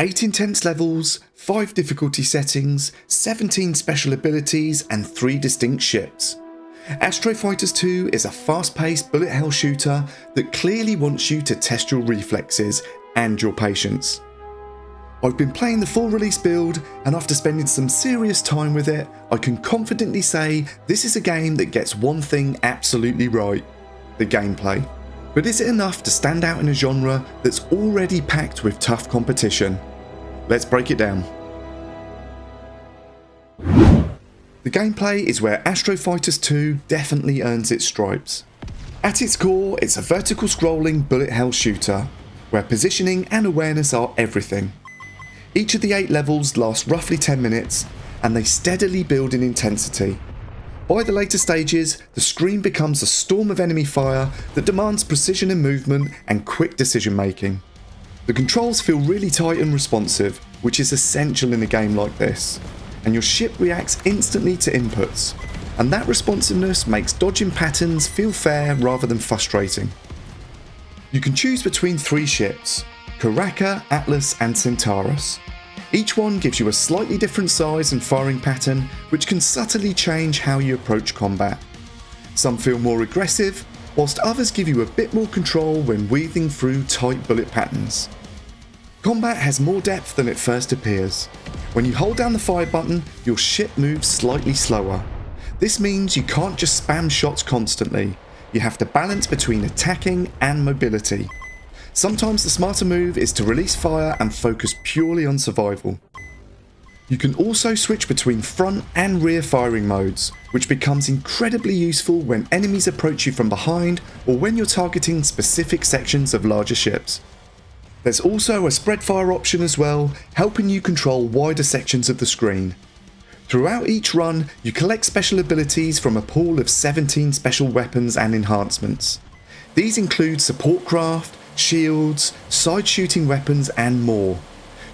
8 intense levels, 5 difficulty settings, 17 special abilities and 3 distinct ships. Astro Fighters 2 is a fast-paced bullet hell shooter that clearly wants you to test your reflexes and your patience. I've been playing the full release build, and after spending some serious time with it, I can confidently say this is a game that gets one thing absolutely right: the gameplay. But is it enough to stand out in a genre that's already packed with tough competition? Let's break it down. The gameplay is where Astro Fighters 2 definitely earns its stripes. At its core, it's a vertical scrolling bullet hell shooter, where positioning and awareness are everything. Each of the 8 levels lasts roughly 10 minutes, and they steadily build in intensity. By the later stages, the screen becomes a storm of enemy fire that demands precision in movement and quick decision making. The controls feel really tight and responsive, which is essential in a game like this, and your ship reacts instantly to inputs, and that responsiveness makes dodging patterns feel fair rather than frustrating. You can choose between 3 ships: Karaka, Atlas and Centarus. Each one gives you a slightly different size and firing pattern, which can subtly change how you approach combat. Some feel more aggressive, whilst others give you a bit more control when weaving through tight bullet patterns. Combat has more depth than it first appears. When you hold down the fire button, your ship moves slightly slower. This means you can't just spam shots constantly. You have to balance between attacking and mobility. Sometimes the smarter move is to release fire and focus purely on survival. You can also switch between front and rear firing modes, which becomes incredibly useful when enemies approach you from behind or when you're targeting specific sections of larger ships. There's also a spread fire option as well, helping you control wider sections of the screen. Throughout each run, you collect special abilities from a pool of 17 special weapons and enhancements. These include support craft, shields, side shooting weapons and more.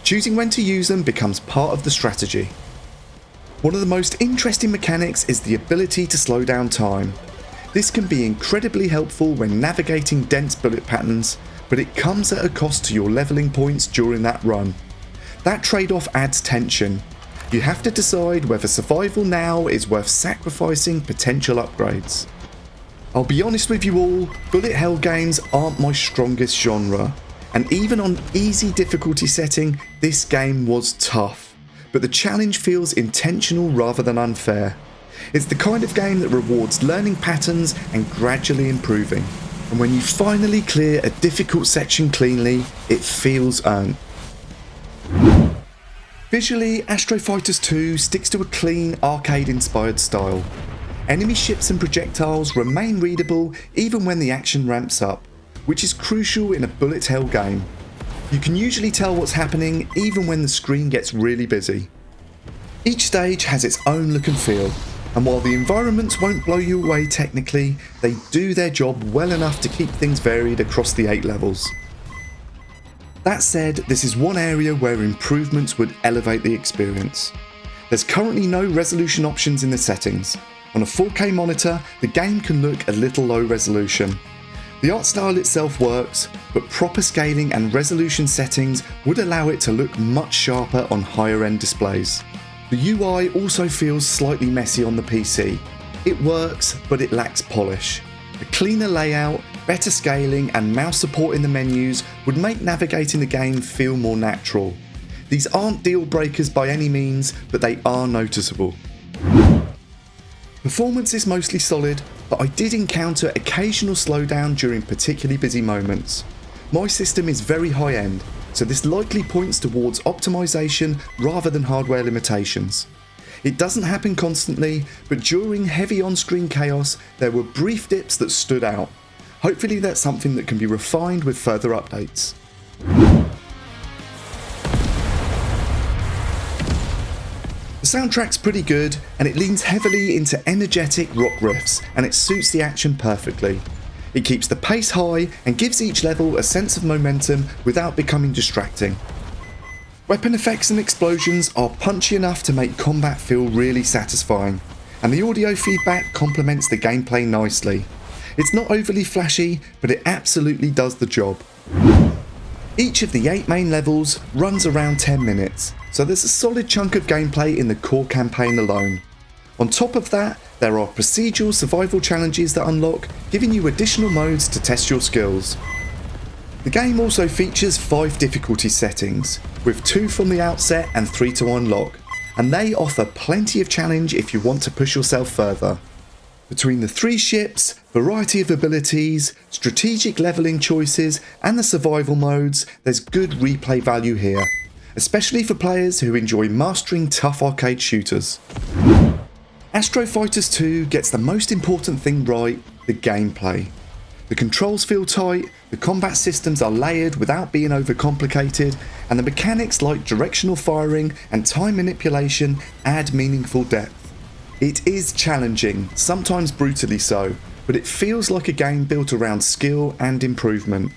Choosing when to use them becomes part of the strategy. One of the most interesting mechanics is the ability to slow down time. This can be incredibly helpful when navigating dense bullet patterns, but it comes at a cost to your leveling points during that run. That trade-off adds tension. You have to decide whether survival now is worth sacrificing potential upgrades. I'll be honest with you all, bullet hell games aren't my strongest genre, and even on easy difficulty setting, this game was tough, but the challenge feels intentional rather than unfair. It's the kind of game that rewards learning patterns and gradually improving, and when you finally clear a difficult section cleanly, it feels earned. Visually, Astro Fighters 2 sticks to a clean, arcade-inspired style. Enemy ships and projectiles remain readable even when the action ramps up, which is crucial in a bullet hell game. You can usually tell what's happening even when the screen gets really busy. Each stage has its own look and feel, and while the environments won't blow you away technically, they do their job well enough to keep things varied across the 8 levels. That said, this is one area where improvements would elevate the experience. There's currently no resolution options in the settings. On a 4K monitor, the game can look a little low resolution. The art style itself works, but proper scaling and resolution settings would allow it to look much sharper on higher end displays. The UI also feels slightly messy on the PC. It works, but it lacks polish. A cleaner layout, better scaling and mouse support in the menus would make navigating the game feel more natural. These aren't deal breakers by any means, but they are noticeable. Performance is mostly solid, but I did encounter occasional slowdown during particularly busy moments. My system is very high end, so this likely points towards optimization rather than hardware limitations. It doesn't happen constantly, but during heavy on-screen chaos, there were brief dips that stood out. Hopefully that's something that can be refined with further updates. The soundtrack's pretty good, and it leans heavily into energetic rock riffs, and it suits the action perfectly. It keeps the pace high and gives each level a sense of momentum without becoming distracting. Weapon effects and explosions are punchy enough to make combat feel really satisfying, and the audio feedback complements the gameplay nicely. It's not overly flashy, but it absolutely does the job. Each of the 8 main levels runs around 10 minutes, so there's a solid chunk of gameplay in the core campaign alone. On top of that, there are procedural survival challenges that unlock, giving you additional modes to test your skills. The game also features 5 difficulty settings, with 2 from the outset and 3 to unlock, and they offer plenty of challenge if you want to push yourself further. Between the 3 ships, variety of abilities, strategic leveling choices, and the survival modes, there's good replay value here, especially for players who enjoy mastering tough arcade shooters. Astro Fighters 2 gets the most important thing right, the gameplay. The controls feel tight, the combat systems are layered without being overcomplicated, and the mechanics like directional firing and time manipulation add meaningful depth. It is challenging, sometimes brutally so, but it feels like a game built around skill and improvement.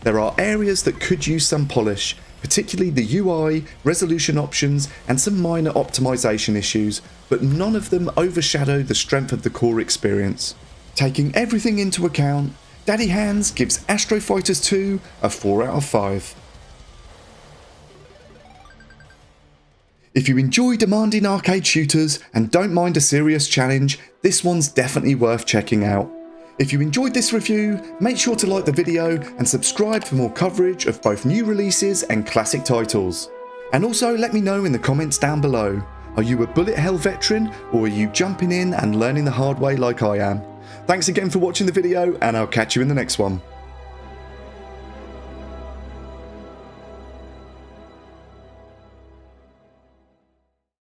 There are areas that could use some polish, particularly the UI, resolution options, and some minor optimization issues, but none of them overshadow the strength of the core experience. Taking everything into account, Daddy Hands gives Astro Fighters 2 a 4 out of 5. If you enjoy demanding arcade shooters and don't mind a serious challenge, this one's definitely worth checking out. If you enjoyed this review, make sure to like the video and subscribe for more coverage of both new releases and classic titles. And also let me know in the comments down below, are you a bullet hell veteran or are you jumping in and learning the hard way like I am? Thanks again for watching the video and I'll catch you in the next one.